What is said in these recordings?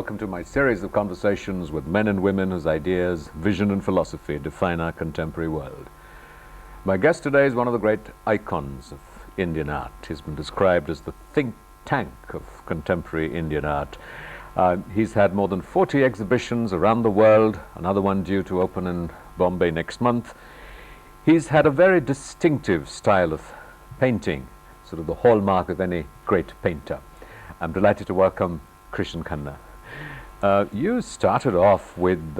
Welcome to my series of conversations with men and women whose ideas, vision and philosophy define our contemporary world. My guest today is one of the great icons of Indian art. He's been described as the think tank of contemporary Indian art. He's had more than 40 exhibitions around the world, another one due to open in Bombay next month. He's had a very distinctive style of painting, sort of the hallmark of any great painter. I'm delighted to welcome Krishen Khanna. You started off with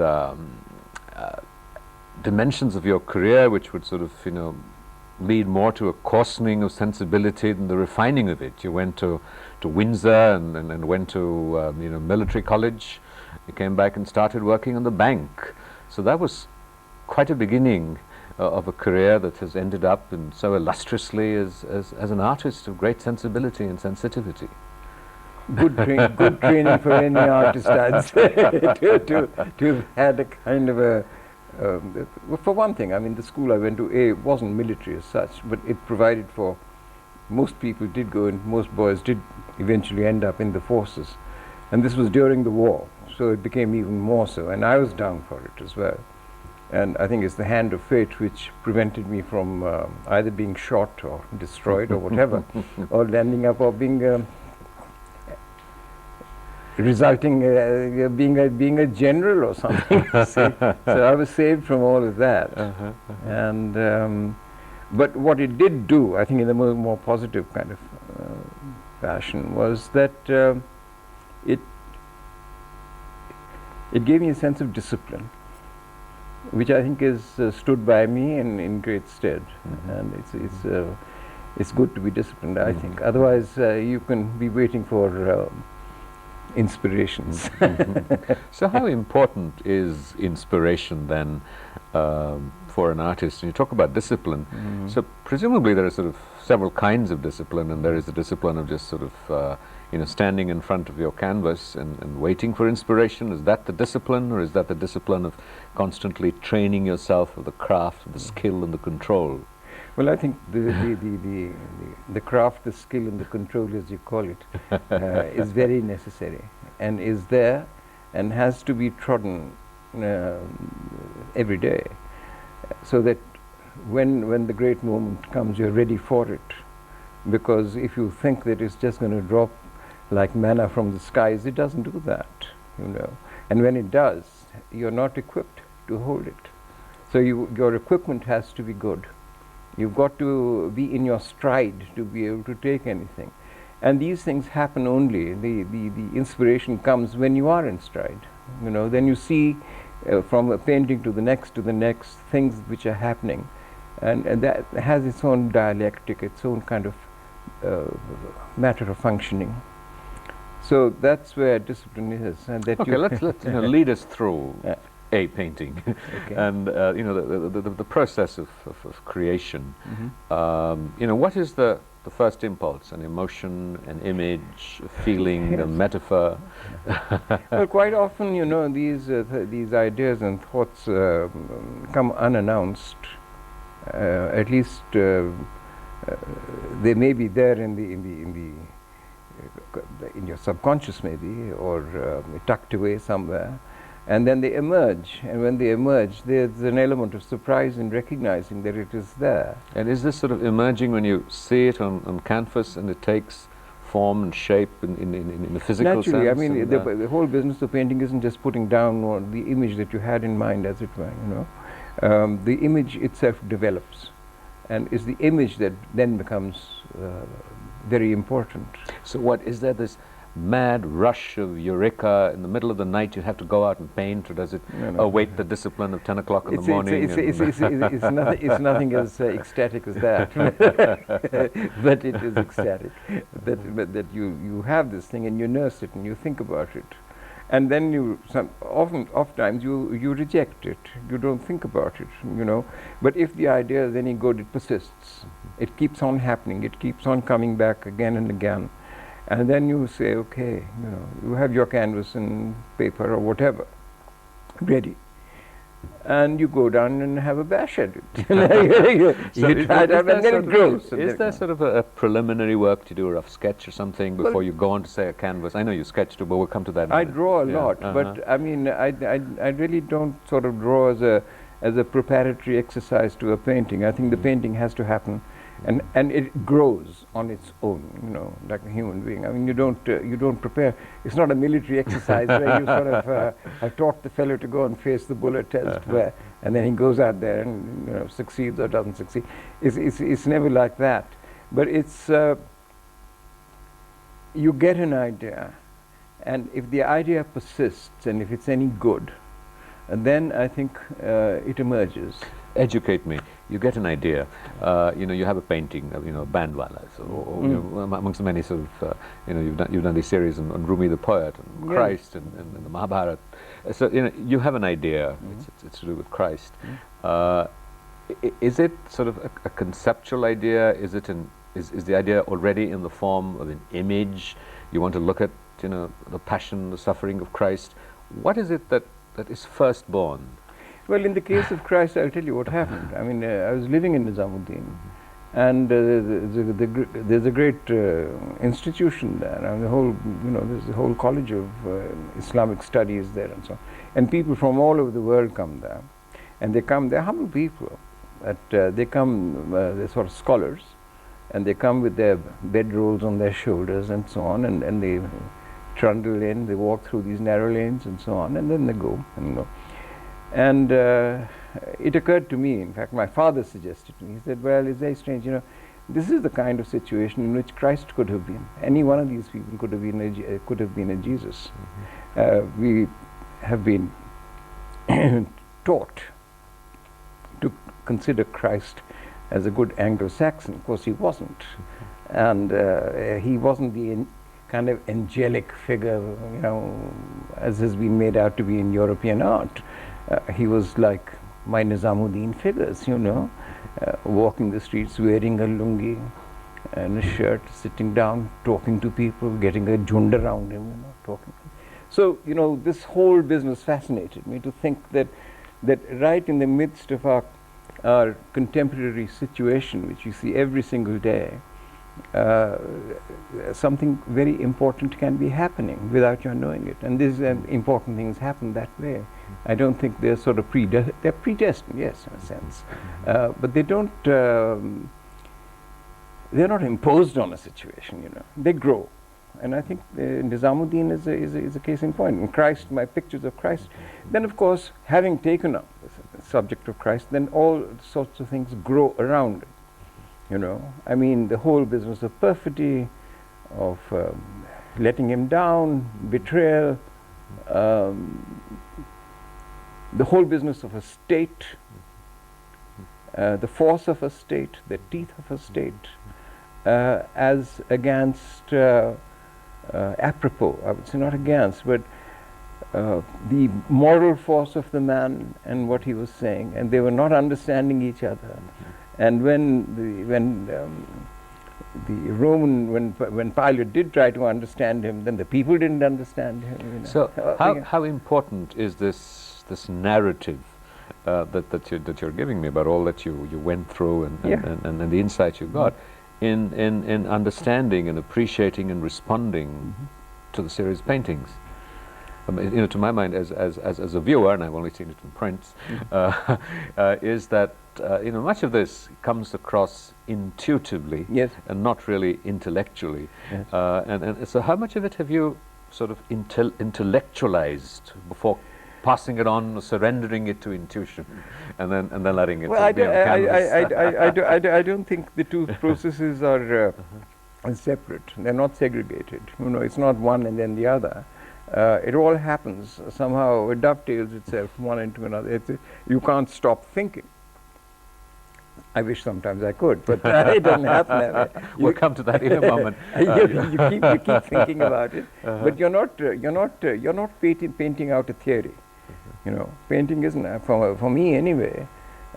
dimensions of your career which would sort of, lead more to a coarsening of sensibility than the refining of it. You went to Windsor and went to military college. You came back and started working on the bank. So that was quite a beginning of a career that has ended up in so illustriously as an artist of great sensibility and sensitivity. Good training for any artist, I'd say, to have had a kind of a, for one thing, I mean, the school I went to, wasn't military as such, but it provided for, most people did go, and most boys did eventually end up in the forces. And this was during the war, so it became even more so, and I was down for it as well. And I think it's the hand of fate which prevented me from either being shot or destroyed or whatever, or landing up or being resulting being a general or something. So I was saved from all of that. And but what it did do, I think, in a more positive kind of fashion, was that it gave me a sense of discipline, which I think is stood by me in great stead. And it's good to be disciplined, I think. Otherwise, you can be waiting for inspirations. So how important is inspiration then for an artist? And you talk about discipline. So presumably there are sort of several kinds of discipline, and there is the discipline of just sort of standing in front of your canvas and waiting for inspiration. Is that the discipline, or is that the discipline of constantly training yourself of the craft, of the skill and the control? Well, I think the craft, the skill and the control, as you call it, is very necessary, and is there and has to be trodden every day, so that when the great moment comes, you're ready for it. Because if you think that it's just going to drop like manna from the skies, it doesn't do that, And when it does, you're not equipped to hold it. So your equipment has to be good. You've got to be in your stride to be able to take anything. And these things happen only, the inspiration comes when you are in stride. Then you see from a painting to the next things which are happening. And that has its own dialectic, its own kind of matter of functioning. So that's where discipline is. And that okay, let's lead us through a painting. Okay. And the process of creation. What is the first impulse? An emotion, an image, a feeling, a metaphor? Well, quite often, these ideas and thoughts come unannounced. At least they may be there in your subconscious, maybe, or tucked away somewhere. And then they emerge, and when they emerge, there's an element of surprise in recognizing that it is there. And is this sort of emerging when you see it on canvas and it takes form and shape in the physical sense? Naturally, I mean, the whole business of painting isn't just putting down the image that you had in mind, as it were, The image itself develops, and is the image that then becomes very important. So what, is there this mad rush of eureka in the middle of the night? You have to go out and paint, or does it await the discipline of 10 o'clock in the morning? It's nothing as ecstatic as that. But it is ecstatic that you have this thing and you nurse it and you think about it, and then oftentimes you reject it. You don't think about it, But if the idea is any good, it persists. It keeps on happening. It keeps on coming back again and again. And then you say, okay, you have your canvas and paper or whatever ready. and you go down and have a bash at it. You try it out and then it grows. Is there sort of a preliminary work to do, a rough sketch or something, before you go on to, say, a canvas? I know you sketch too, but we'll come to that. I draw a lot, but I mean, I really don't sort of draw as a preparatory exercise to a painting. I think the painting has to happen, and it grows on its own, you know, like a human being. I mean, you don't prepare. It's not a military exercise where you sort of have taught the fellow to go and face the bullet test, and then he goes out there and, you know, succeeds or doesn't succeed. It's never like that. But it's you get an idea, and if the idea persists and if it's any good, then I think it emerges. Educate me. You get an idea. You know, you have a painting of, you know, Bandwala, or you know, amongst the many sort of, you know, you've done these series on Rumi the poet, and Christ, and the Mahabharata. So, you know, you have an idea. It's to do with Christ. Is it sort of a conceptual idea? Is it is the idea already in the form of an image? You want to look at, you know, the passion, the suffering of Christ. What is it that is first born? Well, in the case of Christ, I'll tell you what happened. I mean, I was living in Nizamuddin, and there's a great institution there. And the whole, you know, there's the whole college of Islamic studies there, and so on. And people from all over the world come there, and they come. They're humble people, but they come. They're sort of scholars, and they come with their bedrolls on their shoulders and so on, and they trundle in. They walk through these narrow lanes and so on, and then they go and go. And it occurred to me, in fact, my father suggested to me, he said, well, it's very strange, you know, this is the kind of situation in which Christ could have been. Any one of these people could have been a Jesus. We have been taught to consider Christ as a good Anglo-Saxon. Of course, he wasn't. And he wasn't the kind of angelic figure, you know, as has been made out to be in European art. He was like my Nizamuddin figures, you know, walking the streets wearing a lungi and a shirt, sitting down, talking to people, getting a jhund around him, you know, talking. So, you know, this whole business fascinated me, to think that right in the midst of our contemporary situation, which you see every single day, something very important can be happening without your knowing it. And these important things happen that way. I don't think they're sort of they're predestined, yes, in a sense. But they don't, they're not imposed on a situation, you know. They grow. And I think Nizamuddin is a case in point. And Christ, my pictures of Christ, then of course, having taken up the subject of Christ, then all sorts of things grow around it. You know, I mean, the whole business of perfidy, of letting him down, betrayal, the whole business of a state, the force of a state, the teeth of a state, as against, apropos, I would say not against, but the moral force of the man and what he was saying, and they were not understanding each other. And when Pilate did try to understand him, then the people didn't understand him. You know. So how important is this narrative that you're giving me about all that you went through and the insight you got in understanding and appreciating and responding to the series of paintings? You know, to my mind, as a viewer, and I've only seen it in print, is that you know, much of this comes across intuitively, and not really intellectually. And so, how much of it have you sort of intellectualized before passing it on, surrendering it to intuition, and then letting it be on canvas? I don't think the two processes are separate. They're not segregated. You know, it's not one and then the other. It all happens somehow. It dovetails itself one into another. You can't stop thinking. I wish sometimes I could, but it doesn't happen that way. We'll come to that in a moment. You keep thinking about it, but you're not painting out a theory. You know, painting isn't for me anyway.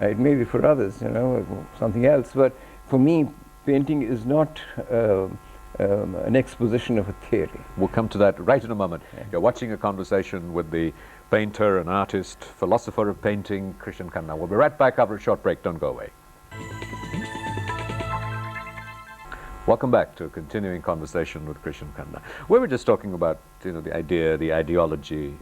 It may be for others, you know, something else. But for me, painting is not an exposition of a theory. We'll come to that right in a moment. You're watching a conversation with the painter, an artist, philosopher of painting, Krishen Khanna. We'll be right back after a short break. Don't go away. Welcome back to a continuing conversation with Krishen Khanna. We were just talking about, the idea, the ideology,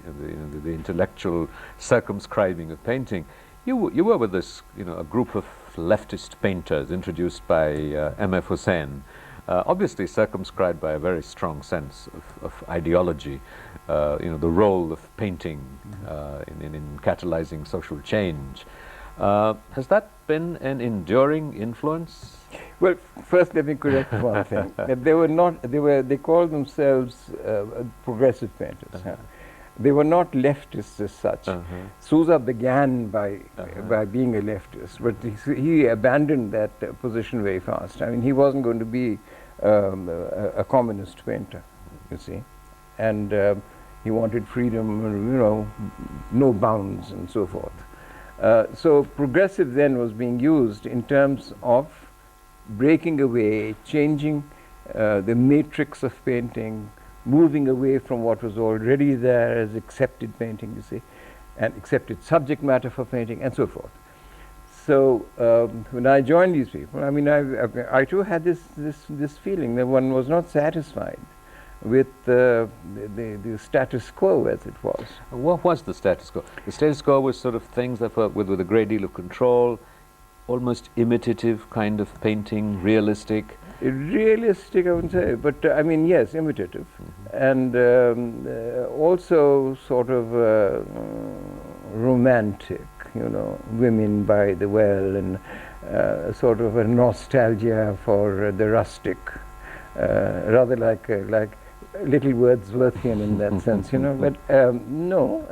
the intellectual circumscribing of painting. You were with this, a group of leftist painters introduced by M.F. Hussain, obviously circumscribed by a very strong sense of ideology, the role of painting in catalyzing social change. Has that been an enduring influence? Well, first let me correct one thing. That they called themselves progressive painters. They were not leftists as such. Sousa began by being a leftist, but he abandoned that position very fast. I mean, he wasn't going to be a communist painter, you see, and he wanted freedom, no bounds and so forth. So progressive then was being used in terms of breaking away, changing the matrix of painting, moving away from what was already there as accepted painting, you see, and accepted subject matter for painting, and so forth. So when I joined these people, I mean, I too had this feeling that one was not satisfied with the status quo as it was. What was the status quo? The status quo was sort of things that were with a great deal of control, almost imitative kind of painting, realistic. Realistic, I wouldn't say, but I mean, yes, imitative, and also sort of romantic, women by the well, and sort of a nostalgia for the rustic, rather like little Wordsworthian in that sense, But no,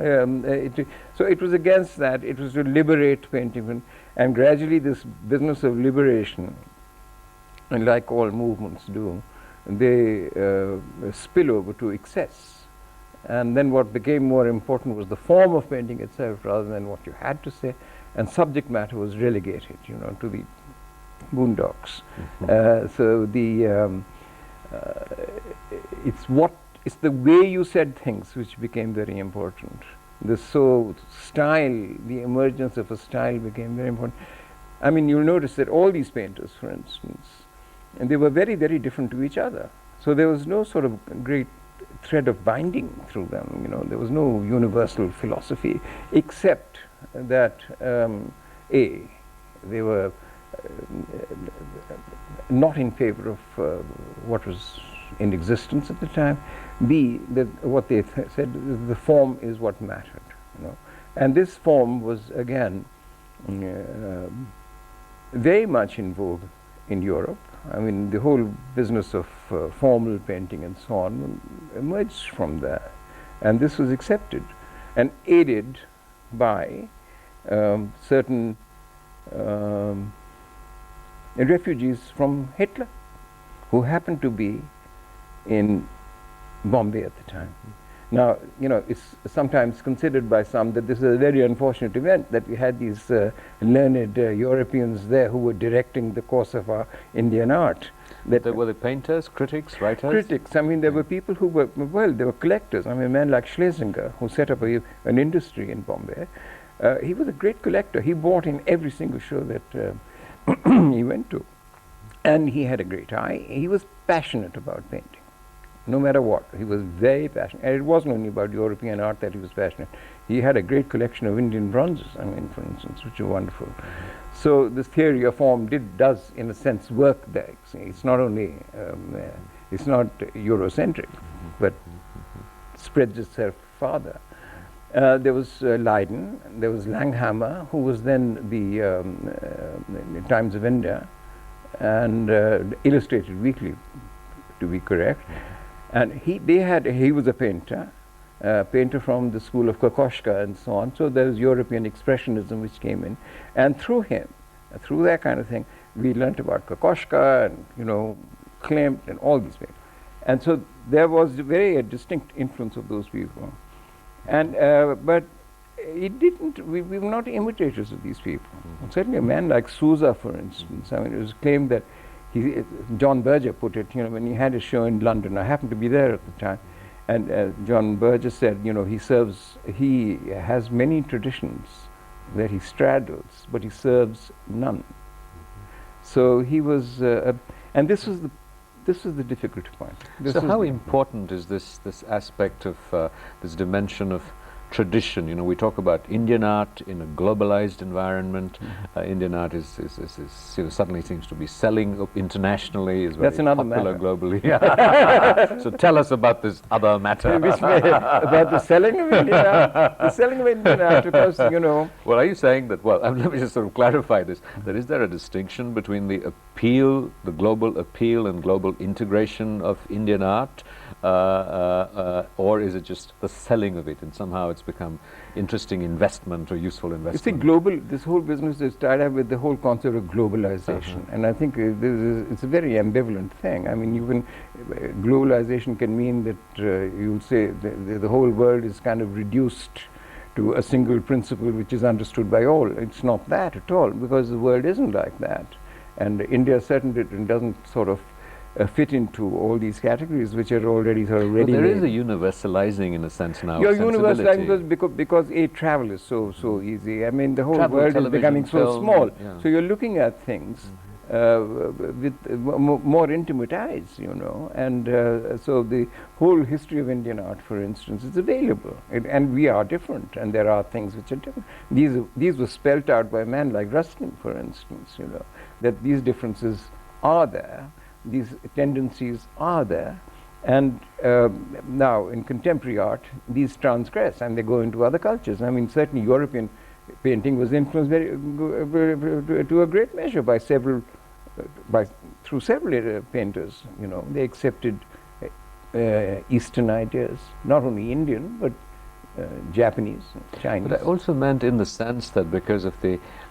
so it was against that. It was to liberate painting, and gradually this business of liberation, and like all movements do, they spill over to excess. And then what became more important was the form of painting itself rather than what you had to say, and subject matter was relegated, to the boondocks. So it's the way you said things which became very important. The emergence of a style became very important. I mean, you'll notice that all these painters, for instance, and they were very, very different to each other. So there was no sort of great thread of binding through them. There was no universal philosophy, except that A, they were not in favor of what was in existence at the time. B, that what they said, the form is what mattered. And this form was again very much in vogue in Europe. I mean, the whole business of formal painting and so on emerged from there, and this was accepted and aided by certain refugees from Hitler, who happened to be in Bombay at the time. Now, it's sometimes considered by some that this is a very unfortunate event, that we had these learned Europeans there who were directing the course of our Indian art. Were they painters, critics, writers? Critics. I mean, there were people who were, they were collectors. I mean, a man like Schlesinger, who set up an industry in Bombay, he was a great collector. He bought in every single show that he went to. And he had a great eye. He was passionate about painting. No matter what, he was very passionate. And it wasn't only about European art that he was passionate. He had a great collection of Indian bronzes, I mean, for instance, which are wonderful. So this theory of form does, in a sense, work there. It's not only, it's not Eurocentric, but spreads itself farther. There was Leiden, there was Langhammer, who was then the Times of India, and Illustrated Weekly, to be correct. And he was a painter from the school of Kokoschka and so on. So there was European Expressionism which came in, and through him, through that kind of thing, we learnt about Kokoschka and Klimt and all these people. And so there was a distinct influence of those people. And but it didn't. We were not imitators of these people. Certainly, a man like Sousa, for instance. I mean, it was claimed that John Berger put it. When he had a show in London, I happened to be there at the time, And John Burgess said, you know, he has many traditions that he straddles, but he serves none. So he was, and this was the difficult point. So how important is this aspect of this dimension of tradition? You know, we talk about Indian art in a globalized environment. Indian art is you know, suddenly seems to be selling up internationally, is very popular globally. So tell us about this other matter. About the selling of Indian art. The selling of Indian art, because, you know. Well, are you saying that, well, let me just sort of clarify this, that is there a distinction between the appeal, the global appeal and global integration of Indian art, or is it just the selling of it and somehow it's become interesting investment or useful investment? You see, this whole business is tied up with the whole concept of globalization, and I think it's a very ambivalent thing. I mean, globalization can mean that you'll say the whole world is kind of reduced to a single principle which is understood by all. It's not that at all, because the world isn't like that, and India certainly doesn't sort of fit into all these categories which are already sort of ready. There is a universalizing in a sense now. You're universalizing because travel is so easy. I mean, the whole world is becoming so small. So you're looking at things with more intimate eyes, you know. And so the whole history of Indian art, for instance, is available. And we are different, and there are things which are different. These were spelt out by a man like Ruskin, for instance, you know, that these differences are there. These tendencies are there, and now in contemporary art these transgress and they go into other cultures. I mean, certainly European painting was influenced to a great measure by several painters. You know, they accepted Eastern ideas, not only Indian but Japanese, Chinese. But I also meant in the sense that because of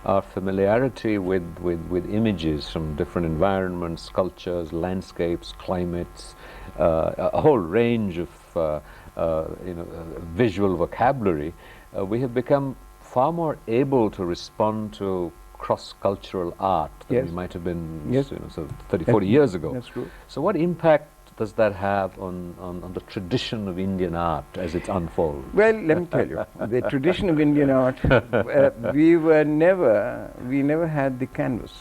our familiarity with images from different environments, cultures, landscapes, climates, a whole range of visual vocabulary, we have become far more able to respond to cross-cultural art than we might have been, you know, so 30, 40 years ago. That's true. So what impact does that have on the tradition of Indian art as it unfolds? Well, let me tell you, the tradition of Indian art, we never had the canvas.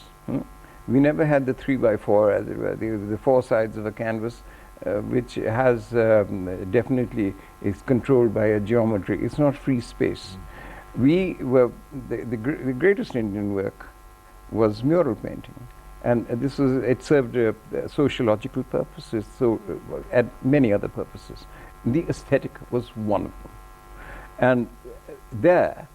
We never had the 3x4, as it were, the four sides of a canvas, which has definitely is controlled by a geometry. It's not free space. We were the greatest Indian work was mural painting. And it served sociological purposes, and many other purposes. The aesthetic was one of them. And there,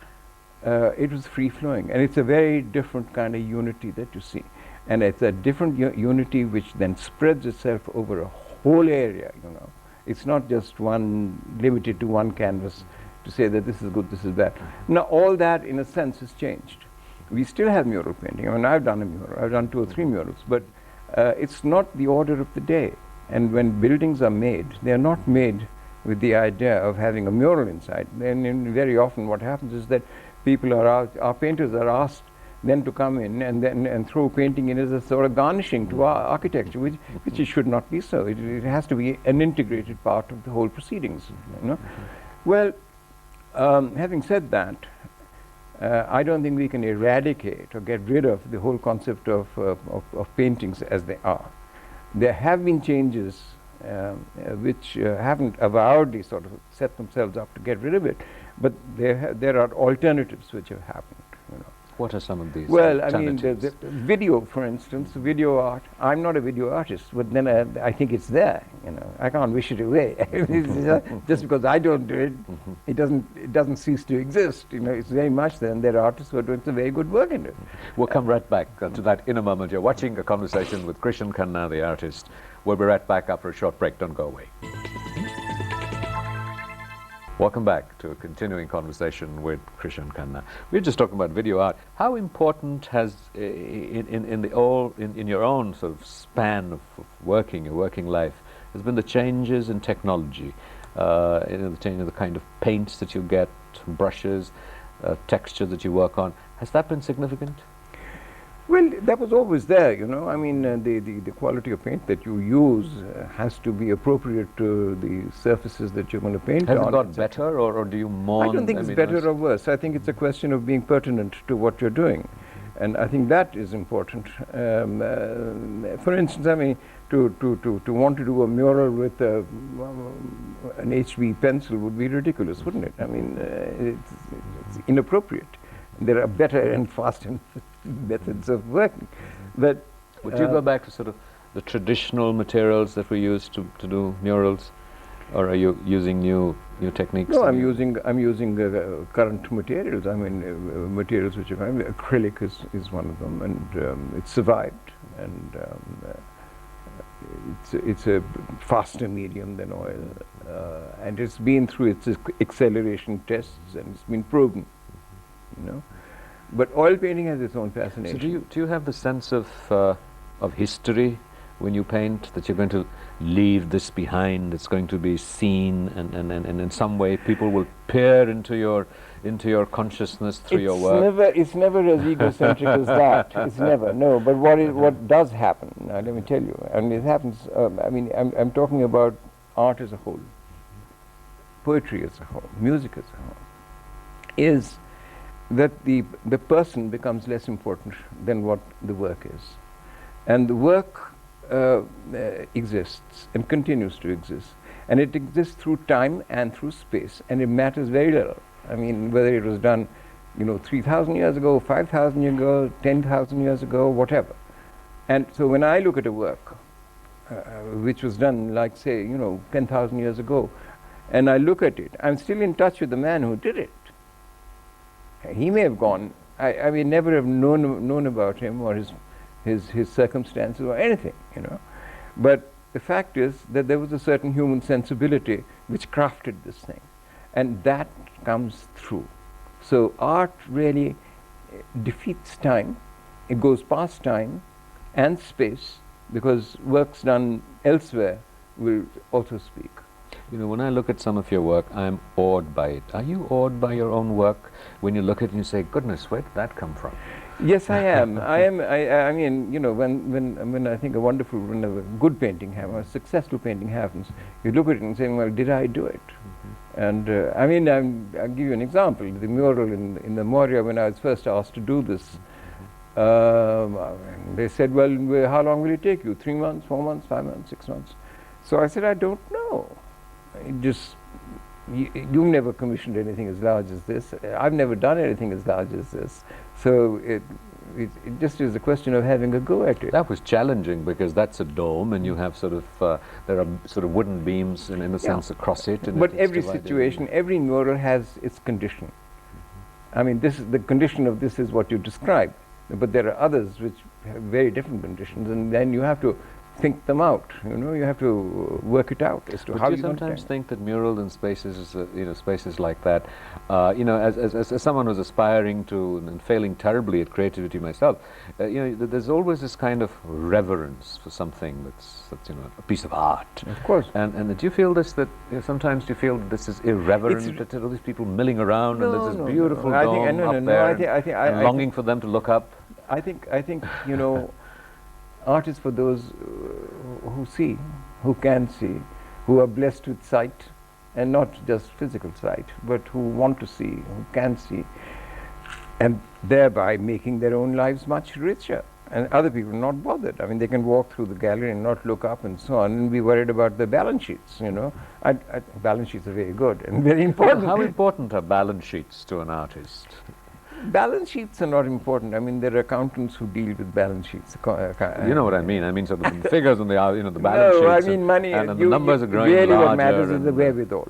it was free-flowing. And it's a very different kind of unity that you see. And it's a different unity which then spreads itself over a whole area, you know. It's not just limited to one canvas to say that this is good, this is bad. Now, all that, in a sense, has changed. We still have mural painting. I mean, I've done a mural. I've done 2 or 3 murals, but it's not the order of the day. And when buildings are made, they are not made with the idea of having a mural inside. Then very often what happens is that our painters are asked then to come in and throw painting in as a sort of garnishing to our architecture, which it should not be so. It has to be an integrated part of the whole proceedings, you know. Well, having said that, I don't think we can eradicate or get rid of the whole concept of paintings as they are. There have been changes which haven't avowedly sort of set themselves up to get rid of it, but there are alternatives which have happened, you know. What are some of these? Well, I mean, the video, for instance, video art. I'm not a video artist, but then I think it's there. You know, I can't wish it away. Just because I don't do it, it doesn't cease to exist. You know, it's very much there, and there are artists who are doing some very good work in it. We'll come right back to that in a moment. You're watching a conversation with Krishen Khanna, the artist. We'll be right back after a short break. Don't go away. Welcome back to a continuing conversation with Krishen Khanna. We're just talking about video art. How important has, in your own sort of span of working, your working life, has been the changes in technology, the change in the kind of paints that you get, brushes, texture that you work on? Has that been significant? Well, that was always there, you know. I mean, the quality of paint that you use has to be appropriate to the surfaces that you're going to paint Has on. it got better, or do you mourn? I don't think it's better or worse. I think it's a question of being pertinent to what you're doing. And I think that is important. For instance, I mean, to want to do a mural with an HB pencil would be ridiculous, wouldn't it? I mean, it's inappropriate. There are better and faster methods of working. But would you go back to sort of the traditional materials that we used to do murals, or are you using new techniques? No, I'm using current materials. I mean, materials which are acrylic is one of them, and it's survived, and it's a faster medium than oil, and it's been through its acceleration tests, and it's been proven. You know, but oil painting has its own fascination. So do you have the sense of history when you paint, that you're going to leave this behind, it's going to be seen, and in some way people will peer into your consciousness through your work? It's never as egocentric as that. It's never, no. But what does happen, now let me tell you, and it happens, I mean, I'm talking about art as a whole, poetry as a whole, music as a whole, is that the person becomes less important than what the work is. And the work exists and continues to exist. And it exists through time and through space, and it matters very little. I mean, whether it was done, you know, 3,000 years ago, 5,000 years ago, 10,000 years ago, whatever. And so when I look at a work which was done, like, say, you know, 10,000 years ago, and I look at it, I'm still in touch with the man who did it. He may have gone, I may never have known about him or his circumstances or anything, you know. But the fact is that there was a certain human sensibility which crafted this thing, and that comes through. So art really defeats time. It goes past time and space, because works done elsewhere will also speak. You know, when I look at some of your work, I'm awed by it. Are you awed by your own work when you look at it and you say, goodness, where did that come from? Yes, I am. I mean, you know, when I think when a good painting happens, a successful painting happens, you look at it and say, well, did I do it? And I mean, I'll give you an example. The mural in the Moria, when I was first asked to do this, they said, well, how long will it take you? 3 months, 4 months, 5 months, 6 months? So I said, I don't know. It just, you've never commissioned anything as large as this. I've never done anything as large as this. So it just is a question of having a go at it. That was challenging, because that's a dome, and you have sort of, there are sort of wooden beams in a sense across it. And but every situation, every mural has its condition. I mean, this is the condition of this is what you described. But there are others which have very different conditions, and then you have to think them out. You know, you have to work it out as to how you sometimes think that murals in spaces, you know, spaces like that, you know, as someone who's aspiring to and failing terribly at creativity myself, you know, there's always this kind of reverence for something that's you know, a piece of art. Of course. And do you feel this, that you know, sometimes do you feel that this is irreverent, that there are all these people milling around, and there's this beautiful dome up there, and longing for them to look up? I think you know, art is for those who see, who can see, who are blessed with sight, and not just physical sight, but who want to see, who can see, and thereby making their own lives much richer. And other people are not bothered. I mean, they can walk through the gallery and not look up and so on, and be worried about the balance sheets, you know. Balance sheets are very good and very important. How important are balance sheets to an artist? Balance sheets are not important. I mean, there are accountants who deal with balance sheets. You know what I mean? I mean, sort of the figures on the, you know, the balance sheets. No, I mean money. And the numbers are growing really larger. What matters is the wherewithal.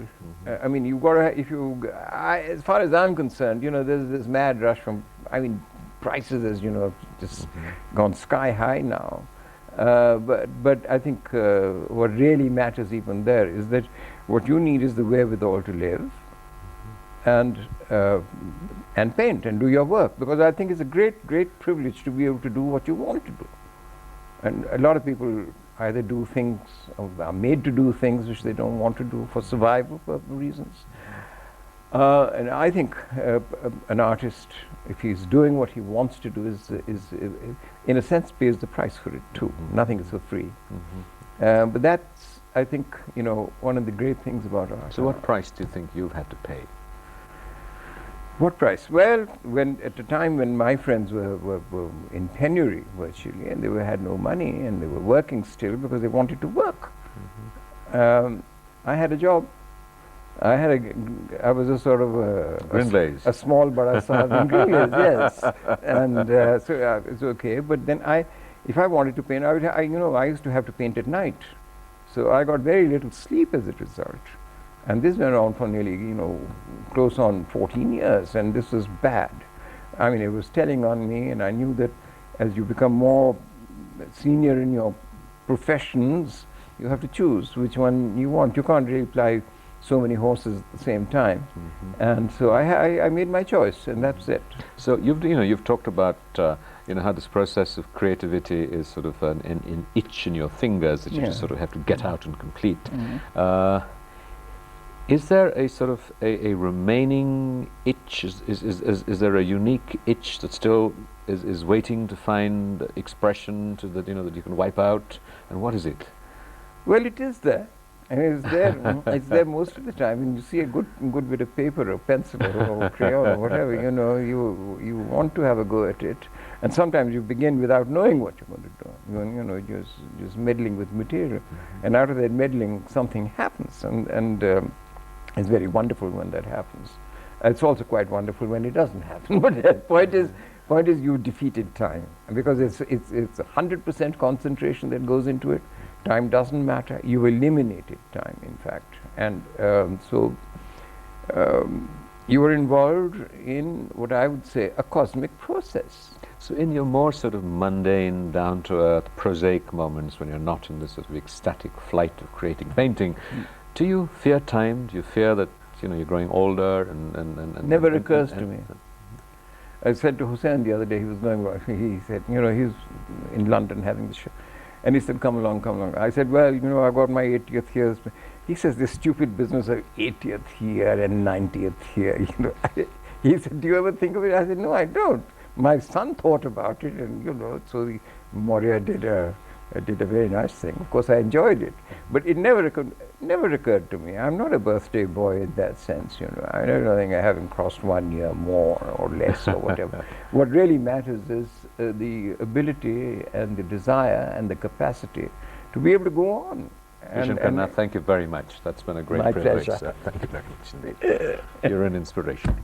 I mean, you've got to, if you, as far as I'm concerned, you know, there's this mad rush from, I mean, prices, as you know, just gone sky high now. But I think what really matters even there is that what you need is the wherewithal to live, and paint and do your work, because I think it's a great privilege to be able to do what you want to do. And a lot of people either do things, or are made to do things which they don't want to do for survival reasons. And I think an artist, if he's doing what he wants to do, in a sense pays the price for it too. Nothing is for free. But that's, I think, one of the great things about art. So what price do you think you've had to pay? What price? Well, at the time when my friends were in penury virtually, and they had no money, and they were working still because they wanted to work. I had a job. I was a sort of a small bada sahib in Greenlays, yes, and so it's okay. But then if I wanted to paint, I used to have to paint at night, so I got very little sleep as a result. And this went on for nearly, close on 14 years, and this was bad. I mean, it was telling on me, and I knew that as you become more senior in your professions, you have to choose which one you want. You can't really ply so many horses at the same time. And so I made my choice, and that's it. So you've talked about how this process of creativity is sort of an itch in your fingers that you just sort of have to get out and complete. Is there a sort of a remaining itch? Is there a unique itch that still is waiting to find expression that you can wipe out? And what is it? Well, it is there. And it's there. It's there most of the time. When you see a good bit of paper or pencil or crayon or whatever, you want to have a go at it. And sometimes you begin without knowing what you're going to do. Just meddling with material, and out of that meddling, something happens. And it's very wonderful when that happens. It's also quite wonderful when it doesn't happen. But the point is, you defeated time, because it's 100% concentration that goes into it. Time doesn't matter. You eliminated time, in fact, and so you were involved in what I would say a cosmic process. So in your more sort of mundane, down-to-earth, prosaic moments, when you're not in this sort of ecstatic flight of creating painting, do you fear time? Do you fear that you're growing older and never occurs to me. I said to Hussain the other day, he was going, he said, he's in London having the show, and he said, come along. I said, well, I got my 80th year. He says, this stupid business of 80th year and 90th year, He said, do you ever think of it? I said, no, I don't. My son thought about it, and so Moria did a very nice thing. Of course, I enjoyed it, but it never occurred to me. I'm not a birthday boy in that sense. I don't think I haven't crossed 1 year more or less or whatever. What really matters is the ability and the desire and the capacity to be able to go on. Krishen Khanna, thank you very much. That's been a great privilege. My pleasure. Thank you very much indeed. You're an inspiration.